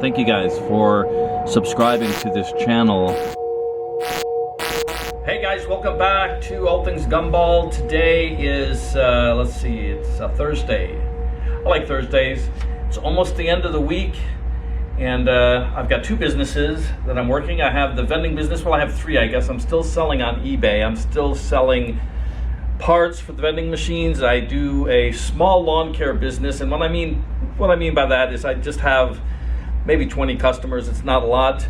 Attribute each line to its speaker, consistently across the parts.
Speaker 1: Thank you guys for subscribing to this channel. Hey guys, welcome back to All Things Gumball. Today is, let's see, it's a Thursday. I like Thursdays. It's almost the end of the week, and I've got two businesses that I'm working. I have the vending business. Well, I have three, I guess. I'm still selling on eBay. I'm still selling parts for the vending machines. I do a small lawn care business, and what I mean by that is I just have maybe 20 customers. It's not a lot,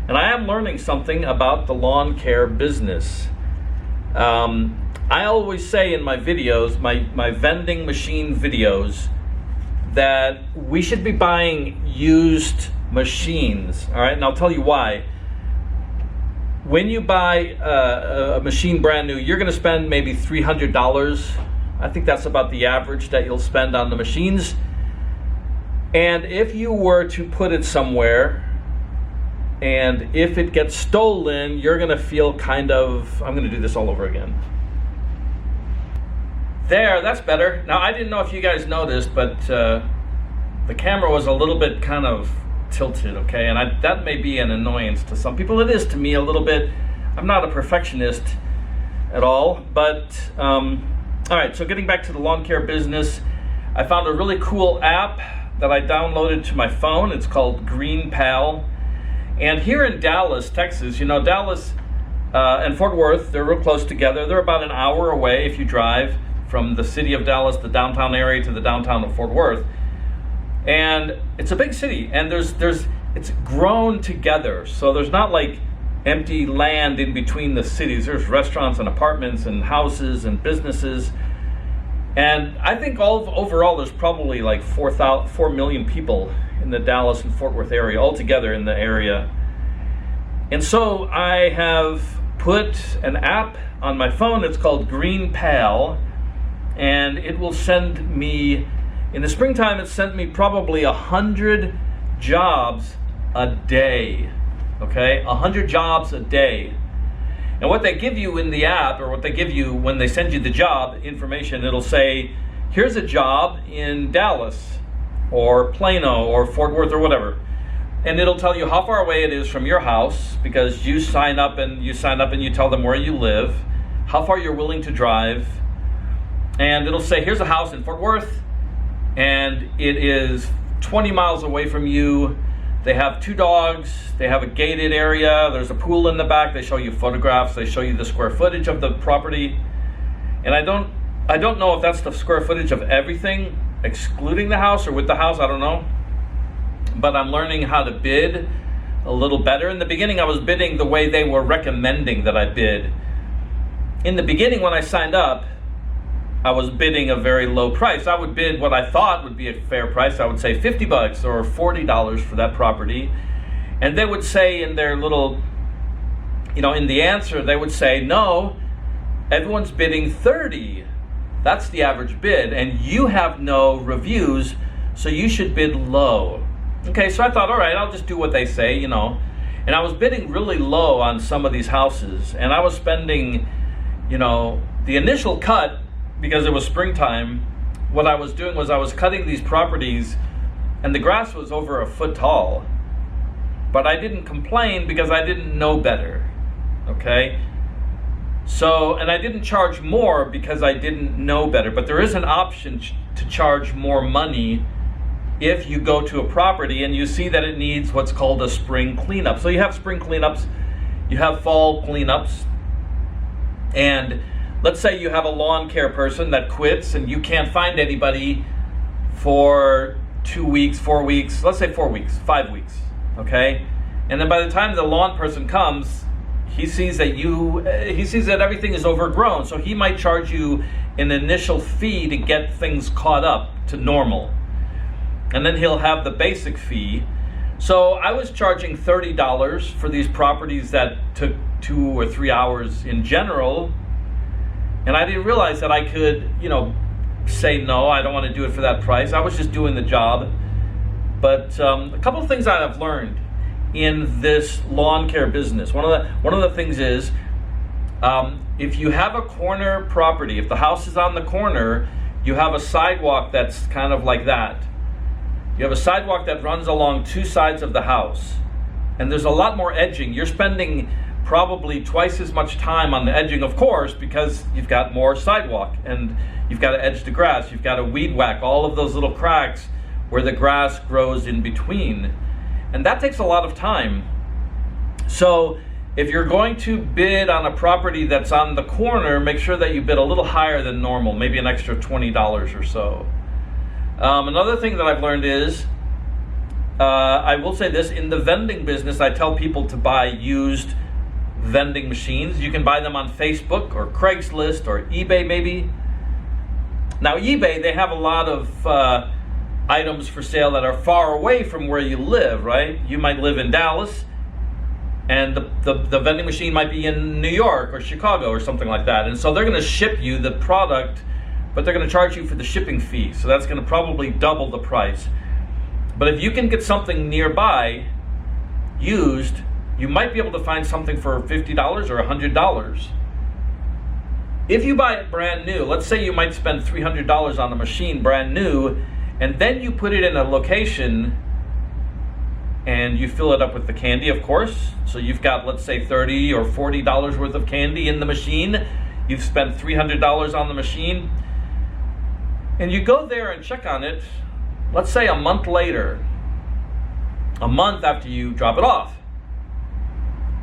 Speaker 1: and I am learning something about the lawn care business. I always say in my videos, my vending machine videos, that we should be buying used machines. All right, and I'll tell you why. When you buy a machine brand new, you're going to spend maybe $300. I think that's about the average that you'll spend on the machines. And if you were to put it somewhere, and if it gets stolen, you're going to feel kind of, I'm going to do this all over again. There, that's better. Now, I didn't know if you guys noticed, but the camera was a little bit kind of tilted, okay? And that may be an annoyance to some people. It is to me a little bit. I'm not a perfectionist at all, but all right, so getting back to the lawn care business, I found a really cool app that I downloaded to my phone. It's called Green Pal. And here in Dallas, Texas, you know, Dallas and Fort Worth, they're real close together. They're about an hour away if you drive from the city of Dallas, the downtown area, to the downtown of Fort Worth. And it's a big city, and it's grown together. So there's not like empty land in between the cities. There's restaurants and apartments and houses and businesses. And I think overall there's probably like 4 million people in the Dallas and Fort Worth area, all together in the area. And so I have put an app on my phone. It's called Green Pal, and it will send me, in the springtime, it sent me probably 100 jobs a day, okay? 100 jobs a day. And what they give you in the app, or what they give you when they send you the job information, it'll say, here's a job in Dallas, or Plano, or Fort Worth, or whatever. And it'll tell you how far away it is from your house, because you sign up and you tell them where you live, how far you're willing to drive. And it'll say, here's a house in Fort Worth, and it is 20 miles away from you. They have 2 dogs, they have a gated area, there's a pool in the back, they show you photographs, they show you the square footage of the property. And I don't know if that's the square footage of everything, excluding the house or with the house, I don't know. But I'm learning how to bid a little better. In the beginning, I was bidding the way they were recommending that I bid. In the beginning, when I signed up, I was bidding a very low price. I would bid what I thought would be a fair price. I would say $50 or $40 for that property. And they would say in their little, in the answer, they would say, no, everyone's bidding $30. That's the average bid, and you have no reviews, so you should bid low. Okay, so I thought, all right, I'll just do what they say, And I was bidding really low on some of these houses, and I was spending, the initial cut, because it was springtime. What I was doing was I was cutting these properties, and the grass was over a foot tall. But I didn't complain because I didn't know better, okay? So, and I didn't charge more because I didn't know better. But there is an option to charge more money if you go to a property and you see that it needs what's called a spring cleanup. So you have spring cleanups, you have fall cleanups, and let's say you have a lawn care person that quits and you can't find anybody for 2 weeks, 4 weeks, let's say 4 weeks, 5 weeks, okay? And then by the time the lawn person comes, he sees that everything is overgrown, so he might charge you an initial fee to get things caught up to normal. And then he'll have the basic fee. So I was charging $30 for these properties that took 2 or 3 hours in general. And I didn't realize that I could, say no, I don't want to do it for that price. I was just doing the job. But a couple of things I have learned in this lawn care business. One of the things is, if you have a corner property, if the house is on the corner, you have a sidewalk that's kind of like that. You have a sidewalk that runs along two sides of the house, and there's a lot more edging. You're spending probably twice as much time on the edging, of course, because you've got more sidewalk, and you've got to edge the grass. You've got to weed whack all of those little cracks where the grass grows in between. And that takes a lot of time. So if you're going to bid on a property that's on the corner, make sure that you bid a little higher than normal, maybe an extra $20 or so. Another thing that I've learned is, I will say this, in the vending business, I tell people to buy used vending machines. You can buy them on Facebook or Craigslist or eBay maybe. Now eBay, they have a lot of items for sale that are far away from where you live, right? You might live in Dallas, and the vending machine might be in New York or Chicago or something like that. And so they're going to ship you the product, but they're going to charge you for the shipping fee. So that's going to probably double the price. But if you can get something nearby, used, you might be able to find something for $50 or $100. If you buy it brand new, let's say you might spend $300 on a machine brand new, and then you put it in a location and you fill it up with the candy, of course. So you've got, let's say, $30 or $40 worth of candy in the machine. You've spent $300 on the machine. And you go there and check on it, let's say a month later, a month after you drop it off.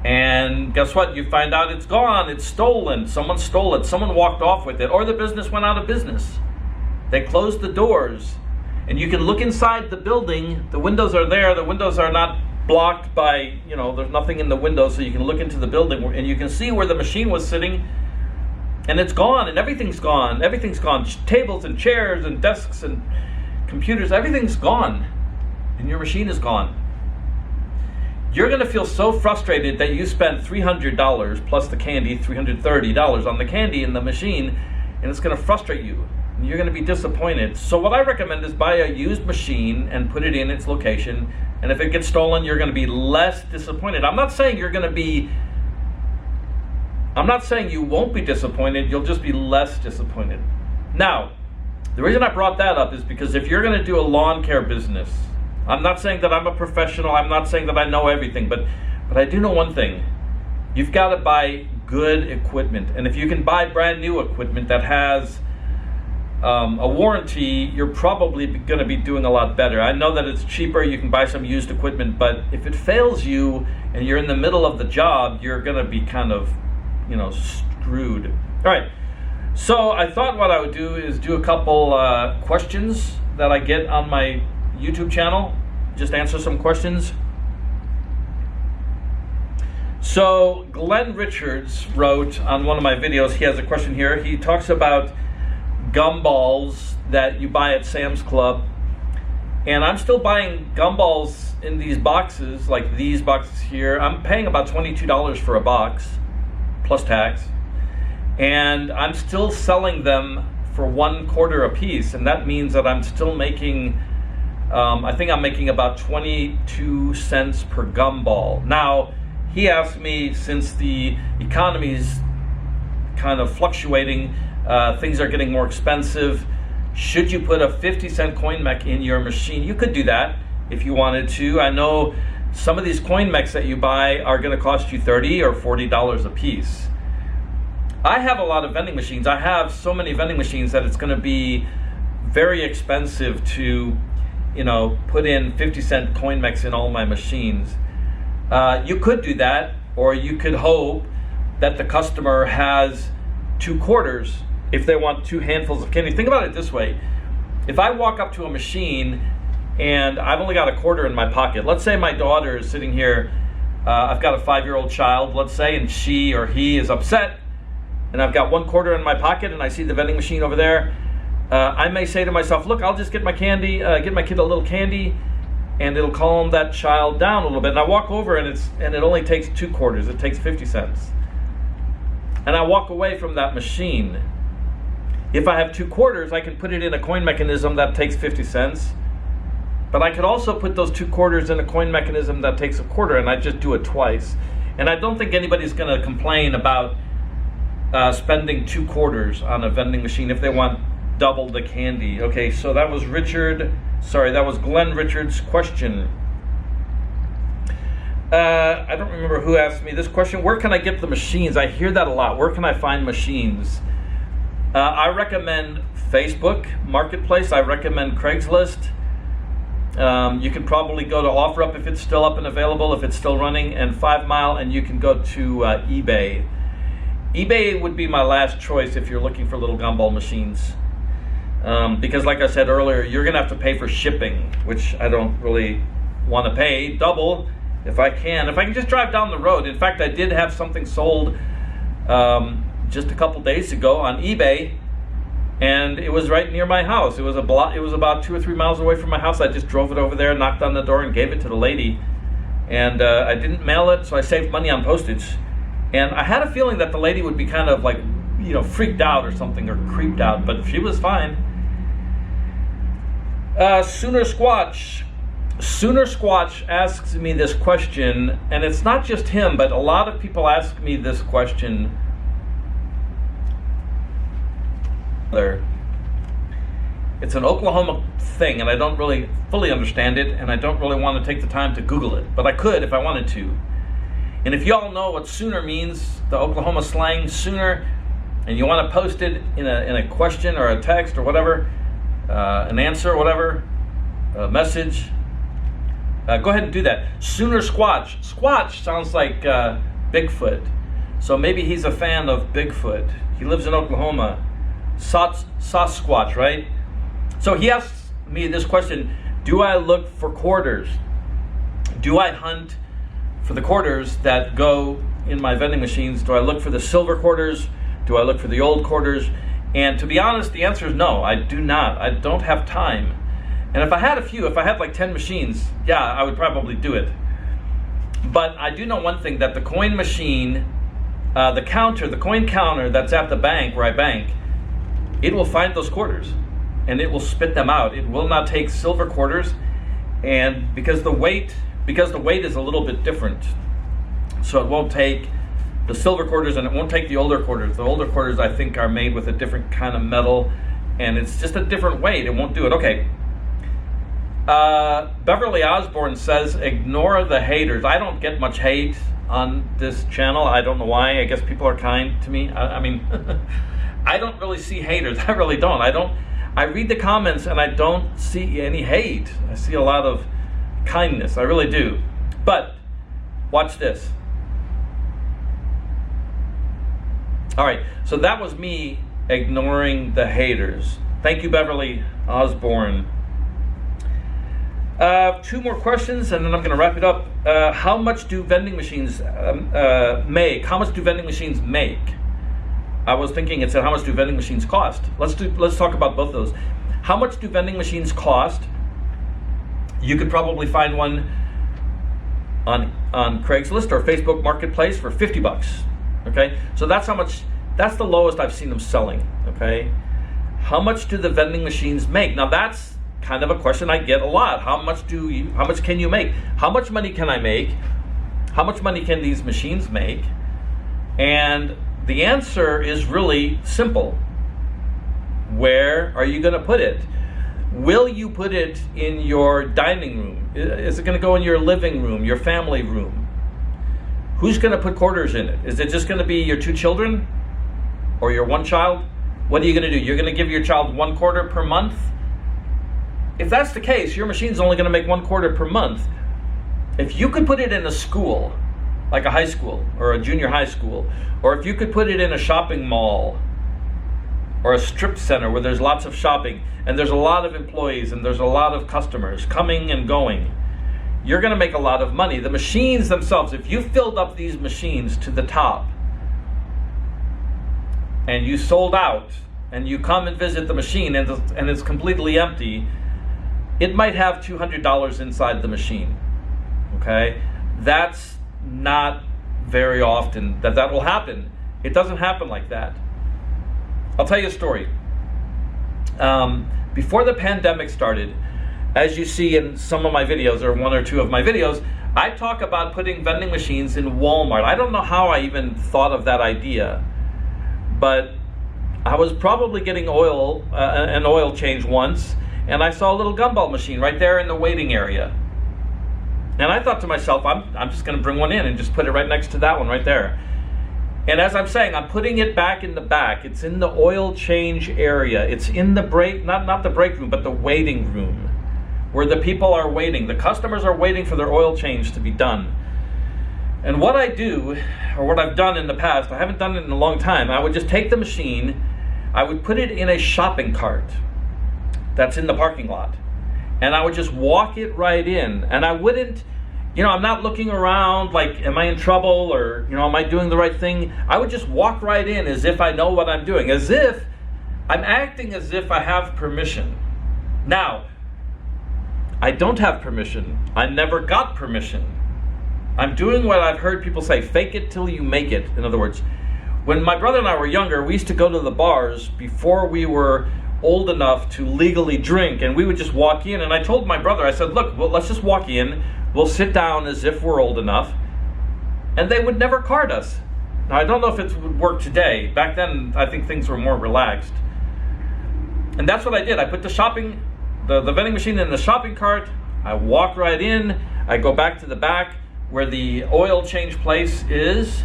Speaker 1: And guess what? You find out it's gone, it's stolen, someone stole it, someone walked off with it, or the business went out of business. They closed the doors. And you can look inside the building, the windows are there, the windows are not blocked by, there's nothing in the window, so you can look into the building and you can see where the machine was sitting, and it's gone, and everything's gone. Everything's gone. Tables and chairs and desks and computers, everything's gone, and your machine is gone. You're going to feel so frustrated that you spent $300 plus the candy, $330 on the candy in the machine, and it's going to frustrate you. You're going to be disappointed. So what I recommend is buy a used machine and put it in its location, and if it gets stolen, you're going to be less disappointed. I'm not saying you won't be disappointed, you'll just be less disappointed. Now, the reason I brought that up is because if you're going to do a lawn care business, I'm not saying that I'm a professional, I'm not saying that I know everything, but I do know one thing. You've got to buy good equipment. And if you can buy brand new equipment that has a warranty, you're probably going to be doing a lot better. I know that it's cheaper, you can buy some used equipment, but if it fails you and you're in the middle of the job, you're going to be kind of, screwed. All right, so I thought what I would do is do a couple questions that I get on my YouTube channel, just answer some questions. So Glenn Richards wrote on one of my videos, he has a question here. He talks about gumballs that you buy at Sam's Club, and I'm still buying gumballs in these boxes, like these boxes here. I'm paying about $22 for a box plus tax, and I'm still selling them for $1.25 a piece, and that means that I'm still making I think I'm making about 22 cents per gumball. Now he asked me, since the economy's kind of fluctuating, things are getting more expensive, should you put a 50-cent coin mech in your machine? You could do that if you wanted to. I know some of these coin mechs that you buy are going to cost you $30 or $40 a piece. I have a lot of vending machines. I have so many vending machines that it's going to be very expensive to, put in 50-cent coin mechs in all my machines. You could do that, or you could hope that the customer has 2 quarters if they want 2 handfuls of candy. Think about it this way. If I walk up to a machine and I've only got a quarter in my pocket, let's say my daughter is sitting here, I've got a 5-year-old child, let's say, and she or he is upset, and I've got 1 quarter in my pocket and I see the vending machine over there, I may say to myself, look, I'll just get my candy, get my kid a little candy, and it'll calm that child down a little bit. And I walk over and it only takes 2 quarters, it takes 50 cents. And I walk away from that machine. If I have 2 quarters, I can put it in a coin mechanism that takes 50 cents. But I could also put those 2 quarters in a coin mechanism that takes a quarter, and I just do it twice. And I don't think anybody's going to complain about spending 2 quarters on a vending machine if they want double the candy. Okay, so that was Glenn Richards' question. I don't remember who asked me this question. Where can I get the machines? I hear that a lot. Where can I find machines? I recommend Facebook Marketplace. I recommend Craigslist. You can probably go to OfferUp if it's still up and available, if it's still running, and 5 Mile, and you can go to eBay. eBay would be my last choice if you're looking for little gumball machines. Because like I said earlier, you're going to have to pay for shipping, which I don't really want to pay double if I can. If I can just drive down the road. In fact, I did have something sold just a couple days ago on eBay, and it was right near my house. It was about 2 or 3 miles away from my house. I just drove it over there, knocked on the door, and gave it to the lady. And I didn't mail it, so I saved money on postage. And I had a feeling that the lady would be kind of like, freaked out or something, or creeped out, but she was fine. Sooner Squatch asks me this question, and it's not just him, but a lot of people ask me this question. It's an Oklahoma thing, and I don't really fully understand it, and I don't really want to take the time to Google it, but I could if I wanted to. And if y'all know what sooner means, the Oklahoma slang sooner, and you want to post it in a question or a text or whatever, an answer or whatever, a message, go ahead and do that. Sooner Squatch. Squatch sounds like Bigfoot. So maybe he's a fan of Bigfoot. He lives in Oklahoma. Sasquatch, right? So he asks me this question: do I look for quarters? Do I hunt for the quarters that go in my vending machines? Do I look for the silver quarters? Do I look for the old quarters? And to be honest, the answer is no, I do not. I don't have time. And if I had like 10 machines, yeah, I would probably do it. But I do know one thing, that the coin machine, the coin counter that's at the bank where I bank, it will find those quarters and it will spit them out. It will not take silver quarters, and because the weight is a little bit different, so it won't take the silver quarters and it won't take the older quarters. The older quarters, I think, are made with a different kind of metal, and it's just a different weight. It won't do it. Okay. Beverly Osborne says, ignore the haters. I don't get much hate on this channel. I don't know why. I guess people are kind to me. I mean, I don't really see haters. I really don't. I read the comments and I don't see any hate. I see a lot of kindness. I really do. But watch this. All right, so that was me ignoring the haters. Thank you, Beverly Osborne. 2 more questions, and then I'm going to wrap it up. How much do vending machines make? How much do vending machines make? I was thinking it said, how much do vending machines cost? Let's talk about both of those. How much do vending machines cost? You could probably find one on Craigslist or Facebook Marketplace for $50. Okay, so that's the lowest I've seen them selling. Okay, how much do the vending machines make? Now that's kind of a question I get a lot. How much can you make? How much money can I make? How much money can these machines make? And the answer is really simple. Where are you going to put it? Will you put it in your dining room? Is it going to go in your living room, your family room? Who's going to put quarters in it? Is it just going to be your 2 children or your 1 child? What are you going to do? You're going to give your child 1 quarter per month? If that's the case, your machine's only going to make 1 quarter per month. If you could put it in a school, like a high school or a junior high school, or if you could put it in a shopping mall or a strip center where there's lots of shopping and there's a lot of employees and there's a lot of customers coming and going, you're going to make a lot of money. The machines themselves, if you filled up these machines to the top and you sold out and you come and visit the machine and it's completely empty, it might have $200 inside the machine. Okay? That's not very often that will happen. It doesn't happen like that. I'll tell you a story. Before the pandemic started, as you see in some of my videos, or 1 or 2 of my videos, I talk about putting vending machines in Walmart. I don't know how I even thought of that idea, but I was probably getting an oil change once, and I saw a little gumball machine right there in the waiting area. And I thought to myself, I'm just going to bring one in and just put it right next to that one right there. And as I'm saying, I'm putting it back in the back. It's in the oil change area. It's in the not the break room, but the waiting room, where the people are waiting. The customers are waiting for their oil change to be done. And what I do, or what I've done in the past, I haven't done it in a long time, I would just take the machine, I would put it in a shopping cart that's in the parking lot, and I would just walk it right in. And I wouldn't, I'm not looking around like, am I in trouble, or, am I doing the right thing? I would just walk right in as if I know what I'm doing, as if I'm acting as if I have permission. Now, I don't have permission. I never got permission. I'm doing what I've heard people say, fake it till you make it. In other words, when my brother and I were younger, we used to go to the bars before we were old enough to legally drink, and we would just walk in. And I told my brother, I said, look, well, let's just walk in. We'll sit down as if we're old enough. And they would never card us. Now, I don't know if it would work today. Back then, I think things were more relaxed. And that's what I did. I put the vending machine in the shopping cart. I walk right in. I go back to the back where the oil change place is.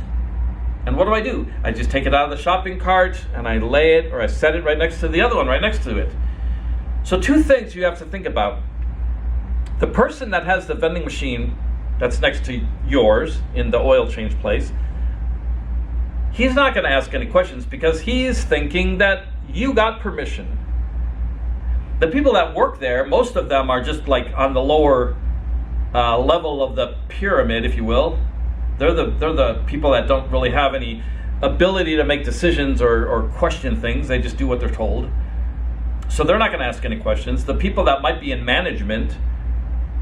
Speaker 1: And what do? I just take it out of the shopping cart and I lay it, or I set it right next to the other one, right next to it. So two things you have to think about. The person that has the vending machine that's next to yours in the oil change place, he's not going to ask any questions because he's thinking that you got permission. The people that work there, most of them are just like on the lower level of the pyramid, if you will. They're the people that don't really have any ability to make decisions or question things. They just do what they're told. So they're not going to ask any questions. The people that might be in management,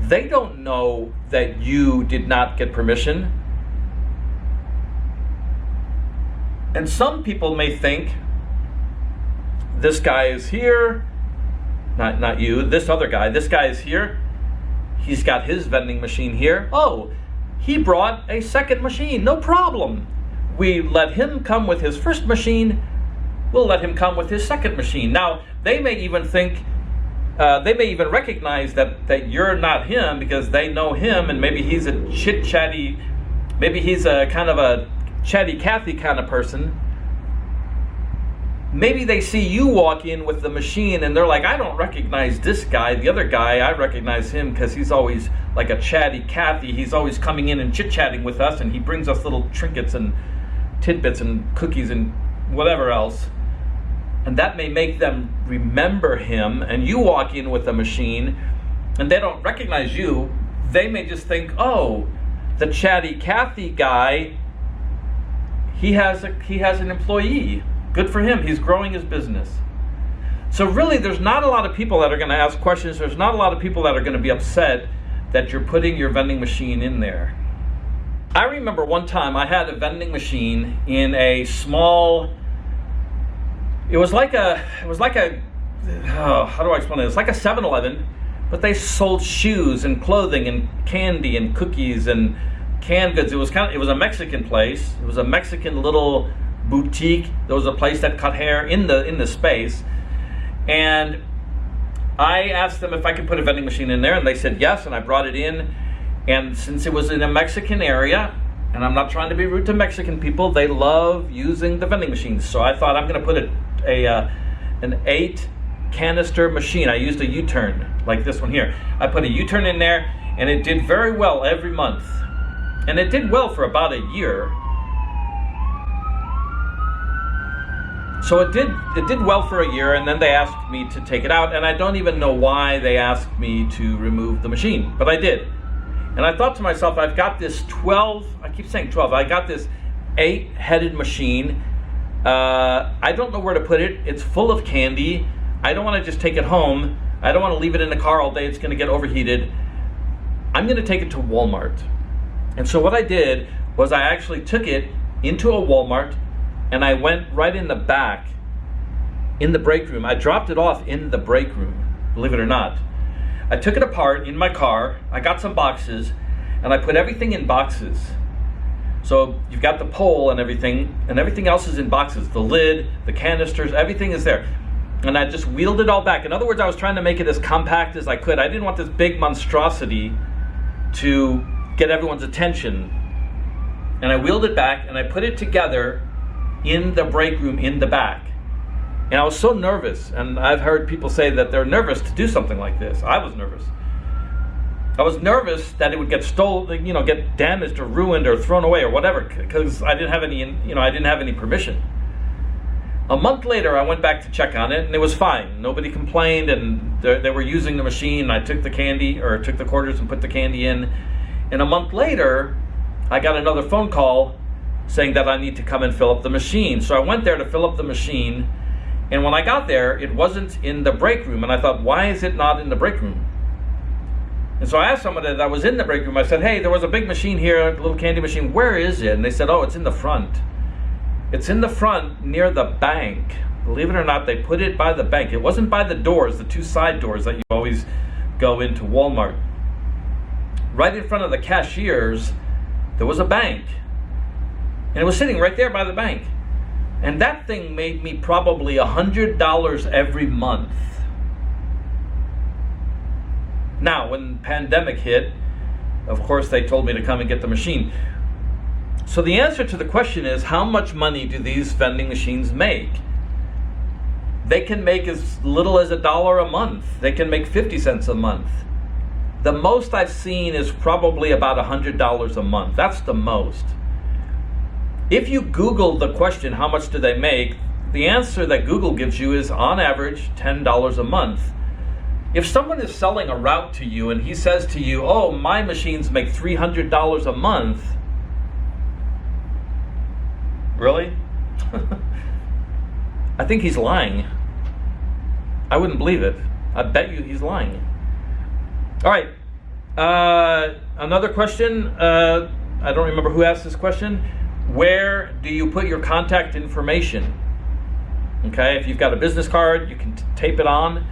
Speaker 1: they don't know that you did not get permission. And some people may think, this guy is here, not you, this other guy, this guy is here. He's got his vending machine here. Oh, he brought a second machine, no problem. We let him come with his first machine, we'll let him come with his second machine. Now, they may even think, they may even recognize that you're not him because they know him, and maybe he's a chit-chatty, maybe he's a kind of a chatty Cathy kind of person. Maybe they see you walk in with the machine and they're like, I don't recognize this guy. The other guy, I recognize him because he's always like a chatty Cathy. He's always coming in and chit-chatting with us, and he brings us little trinkets and tidbits and cookies and whatever else. And that may make them remember him, and you walk in with a machine and they don't recognize you. They may just think, oh, the chatty Cathy guy, he has an employee. Good for him. He's growing his business. So really, there's not a lot of people that are going to ask questions. There's not a lot of people that are going to be upset that you're putting your vending machine in there. I remember one time I had a vending machine in a small, it was like a, how do I explain it? It's like a 7-Eleven, but they sold shoes and clothing and candy and cookies and canned goods. It was a Mexican place. It was a Mexican little boutique. There was a place that cut hair in the space, and I asked them if I could put a vending machine in there, and they said yes, and I brought it in. And since it was in a Mexican area, and I'm not trying to be rude to Mexican people, they love using the vending machines. So I thought, I'm going to put an 8 canister machine. I used a U-turn like this one here. I put a U-turn in there, and it did very well every month, and it did well for about a year. So it did well for a year, and then they asked me to take it out, and I don't even know why they asked me to remove the machine, but I did. And I thought to myself, I've got this 12, I keep saying 12, I got this 8-headed machine. I don't know where to put it. It's full of candy. I don't want to just take it home. I don't want to leave it in the car all day. It's going to get overheated. I'm going to take it to Walmart. And so what I did was I actually took it into a Walmart, and I went right in the back, in the break room. I dropped it off in the break room, believe it or not. I took it apart in my car. I got some boxes, and I put everything in boxes. So you've got the pole and everything else is in boxes. The lid, the canisters, everything is there. And I just wheeled it all back. In other words, I was trying to make it as compact as I could. I didn't want this big monstrosity to get everyone's attention. And I wheeled it back and I put it together in the break room in the back. And I was so nervous, and I've heard people say that they're nervous to do something like this. I was nervous. I was nervous that it would get stolen, get damaged or ruined or thrown away or whatever, because I didn't have any permission. A month later, I went back to check on it, and it was fine. Nobody complained, and they were using the machine. I took the quarters and put the candy in. And a month later, I got another phone call saying that I need to come and fill up the machine. So I went there to fill up the machine, and when I got there, it wasn't in the break room. And I thought, why is it not in the break room? And so I asked someone that was in the break room. I said, hey, there was a big machine here, a little candy machine. Where is it? And they said, oh, it's in the front. It's in the front near the bank. Believe it or not, they put it by the bank. It wasn't by the doors, the two side doors that you always go into Walmart. Right in front of the cashiers, there was a bank. And it was sitting right there by the bank. And that thing made me probably $100 every month. Now, when the pandemic hit, of course, they told me to come and get the machine. So the answer to the question is, how much money do these vending machines make? They can make as little as $1 a month. They can make 50 cents a month. The most I've seen is probably about $100 a month. That's the most. If you Google the question, how much do they make? The answer that Google gives you is on average $10 a month. If someone is selling a route to you and he says to you, oh, my machines make $300 a month, really? I think he's lying. I wouldn't believe it. I bet you he's lying. All right. Another question. I don't remember who asked this question. Where do you put your contact information? Okay, if you've got a business card, you can tape it on.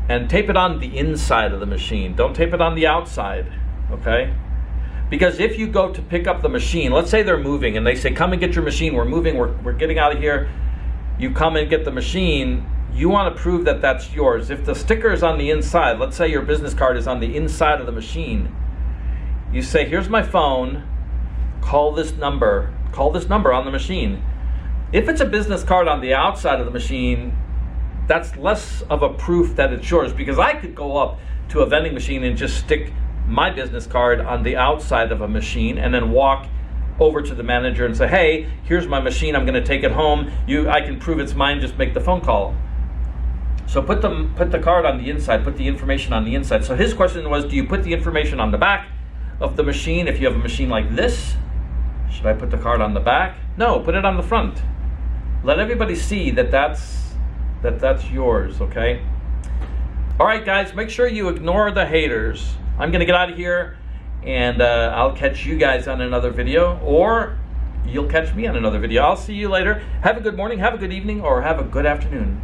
Speaker 1: And tape it on the inside of the machine. Don't tape it on the outside. Okay? Because if you go to pick up the machine, let's say they're moving and they say, come and get your machine, we're moving, we're getting out of here. You come and get the machine, you want to prove that that's yours. If the sticker is on the inside, let's say your business card is on the inside of the machine, you say, here's my phone, call this number on the machine. If it's a business card on the outside of the machine, that's less of a proof that it's yours, because I could go up to a vending machine and just stick my business card on the outside of a machine and then walk over to the manager and say, hey, here's my machine, I'm going to take it home. I can prove it's mine, just make the phone call. So put the card on the inside, put the information on the inside. So his question was, do you put the information on the back of the machine? If you have a machine like this, should I put the card on the back? No, put it on the front. Let everybody see that that's yours, okay? All right, guys, make sure you ignore the haters. I'm going to get out of here, and I'll catch you guys on another video, or you'll catch me on another video. I'll see you later. Have a good morning, have a good evening, or have a good afternoon.